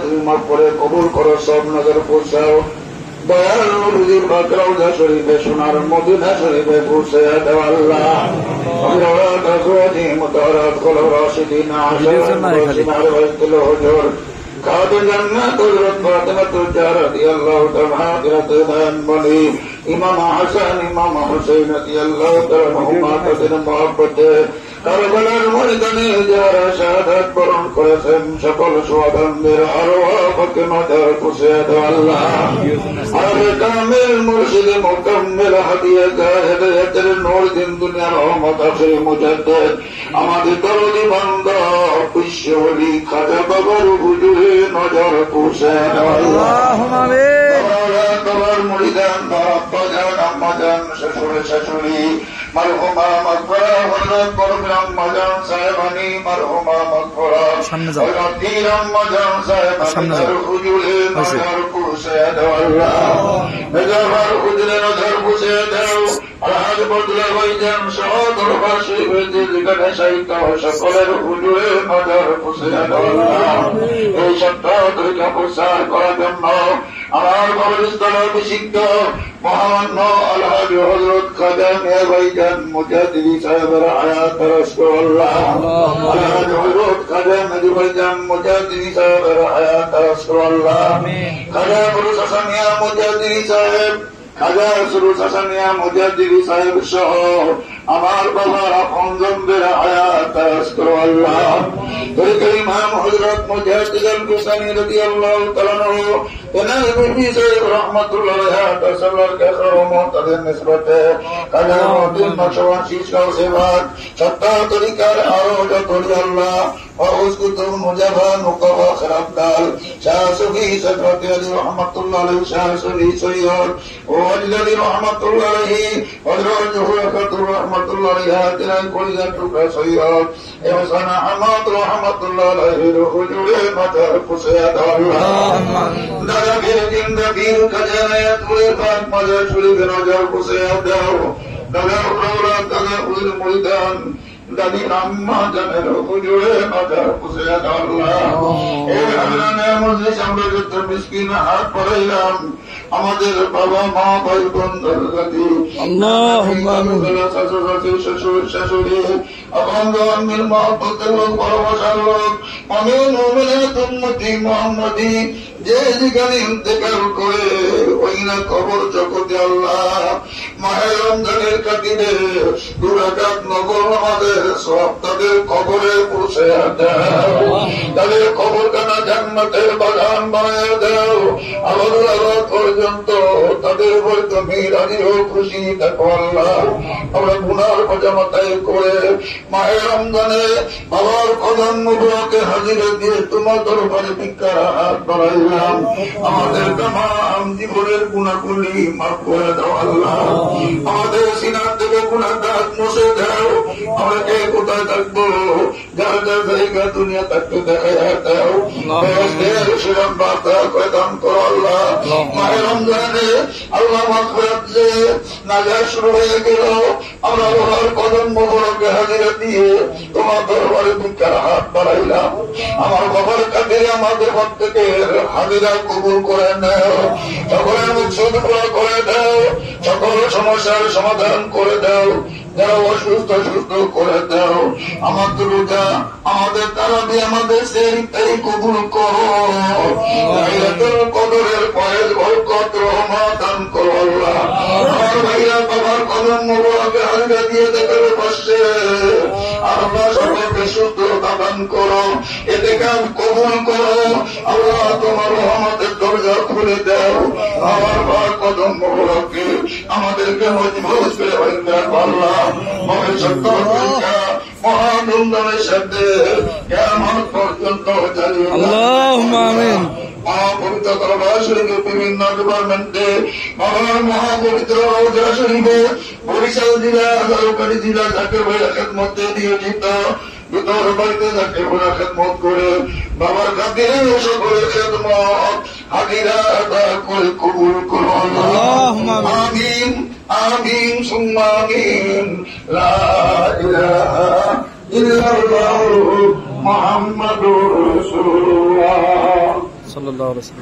তুমি মাফ করে কবুল করো, সব নজর পৌঁছাও। দয়াল নবীর পাক রওজা শরীফে সোনার মদিনা শরীফে পৌঁছে দাও আল্লাহ। অবিরত আজওয়াজি মুতাহারাত কুল রাশিদিন আশার বাইতুল হুজুর কাদের জান্নাত হযরত ফাতিমাতুল জাহরা রাদিয়াল্লাহু তাআলা হাদিরাতুল বলি ইমাম হাসান ইমাম হুসাইন রাদিয়াল্লাহু তাআলা আনহুমা তাদের মহব্বতে কারবালার ময়দানে যারা শাহাদাত বরণ করেছেন সকল সুহাদাদের আরওয়াহকে মাদার পৌঁছে দাও আল্লাহ। আর কামেল মুর্শিদ মুকাম্মিল হাদিয়া হেদায়েতের নূর দিন দুনিয়ার রহমত আখির মুজাদ্দিদ আমাদের দরদি বান্দা বিশ্বলি খাজা বাবার হুজুরে নজর পৌঁছে দাও আল্লাহুম্মা আমিন। তোমার মুরিদান বাবা জান আম্মা জান শ্বশুর শাশুড়ি মারহুমা মাগফিরা হযরত বড় আম্মা জান সাহেবানি মারহুমা মাগফিরা হযরত পীর আম্মা জান সাহেবানি হুজুরে নজর পৌঁছে দাও আল্লাহ। মেজাবার হুজুরে নজর পৌঁছে দাও। আজ বদলা ভাইজান সহ দরবার শরীফে যেখানে শাহিদ সকলের হুজুরে নজর পৌঁছে দাও আল্লাহ। এই সপ্তাহ তরিকা প্রচার করার জন্য আমার বরস্থল অভিষিক্ত মহামান্য আলহাজ হযরত খাজা মিয়া ভাইজান মুজাদ্দিদি সাহেবের হায়াত দরাজ করো আল্লাহ। আলহাজ হযরত খাজা মেজু ভাইজান মুজাদ্দিদি সাহেবের হায়াত দরাজ করো আল্লাহ। খাজা ফুরুজ হাসান মিয়া মুজাদ্দিদি সাহেব, খাজা ফুরুজ হাসান মিয়া মুজাদ্দিদি সাহেব সহ আমার বাবার আপনজনদের হায়াত দরাজ করো আল্লাহ। ইমাম হযরত মুজাদ্দিদ আল-কুসানি রাদিয়াল্লাহু তাআলা আনহু এনার বিবি সাহেব রাহমাতুল্লাহ আলাইহা তাসাল্লার কে খরমত তাদের নিসবতে কাজা মদিন নকশবন্দ শীর্ষক সেবার সত্তা তরিকার আরো যত আল্লাহ وأسكتهم مجابا مقوى خراب دال شاہ صفی سجرت علی رحمت اللہ علیہ شاہ صفی سید والذی رحمت اللہ علیہ وذرہ جہورکت رحمت اللہ علیہ تنائن کوئی ذاتک سید احسان حمد رحمت اللہ علیہ رخجور مدر قسید اللہ دارا بیر جند بیر کجانیت کوئی پاک مدر شریف نجر قسید داو دارا اولاد دارا اول مردان দাদি আম্মা জানের হুজুরে নজর পৌঁছে দাও আল্লাহ। এই আল্লাহর মজলিস আমরা যত মিসকিন হাত পড়াইলাম আমাদের বাবা মা ভাই বোনদের প্রতি আল্লাহুম্মা আমিন। শ্বশুর শাশুড়ি আপনজন মিল মহব্বতের লোক ভালোবাসার লোক আমিন মুমিনাত উম্মতি মুহাম্মাদি যে যেখানে ইন্তেকাল করে ওই না কবর জগতে আল্লাহ মাহে রমজানের খাতিরে দুরাকাত নগর আমাদের সব তাদের কবরে পৌঁছে দাও, তাদের কবরখানা জান্নাতের বাগান বানায় দাও। আল্লাহ পর্যন্ত তাদের উপর তুমি রাজি ও খুশি থাকো আল্লাহ। আমরা গুনার পজামাতাই করে মাহে রমজানে বাবার কদম মুবারকে হাজিরা দিয়ে তোমার দরবারে ভিক্ষার হাত বাড়াইলাম। আমাদের তামাম জীবনের গুনাহগুলি মাফ করে দাও আল্লাহ। আমাদের সিনার থেকে গুনার দাগ মুছে দাও। আমরা কে কোথায় থাকবো যার যার জায়গা দুনিয়া থাকতে দেখা দাও। সেরকম বার্তা করে দান করো আল্লাহ। মাহে রমজানে আল্লাহ মাগফিরাত যে নাজাত শুরু হয়ে গেল আমরা বাবার কদম মোবারকে হাজিরা দিয়ে তোমার দরবারে ভিক্ষার হাত বাড়াইলাম। আমার বাবার কাছে আমাদের প্রত্যেকের হাজিরা কবুল করে নাও, সকলের মুখ সুদূর করে দাও, সকল সমস্যার সমাধান করে দাও, যারা অসুস্থ সুস্থ করে দাও। আমাদের রোজা আমাদের তারাবি আমাদের সেই কবুল করো। লাইলাতুল কদরের ফয়েজ বরকত রহমত দান করো আল্লাহ। আমার ভাইরা বাবার কদম মোবারকে হাজিরা দিয়ে দেখে বসে আল্লাহ সকলকে সুস্থতা দান করো, এতে কাজ কবুল করো আল্লাহ। তোমার রহমতের দরজা খুলে দাও। আমার ভাই কদম মোবারকে আমাদেরকে মজবুত করে বন্ধন আল্লাহ। ভবিষ্যৎ মহাধুমধামের সাথে কিয়ামত পর্যন্ত চালিয়ে আল্লাহুম্মা আমিন। মহাপবিত্র দরবার শরীফে বিভিন্ন ডিপার্টমেন্টে বাবার মহাপবিত্র রওজা শরীফে বরিশাল জেলা ঝালকাঠি জেলা জাকির ভাইয়ের খেদমতে নিয়োজিত ভিতর বাড়িতে জাকির ভাইয়ের খেদমত করে বাবার খাতিরে সকলের খেদমত হাজিরা আদায় করে কবুল করো আল্লাহুম্মা আমিন আমিন সুম্মা আমিন। লা ইলাহা ইল্লাল্লাহু মুহাম্মাদুর রাসূলুল্লাহ। সাল্লাল্লাহু আলাইহি ওয়াসাল্লাম।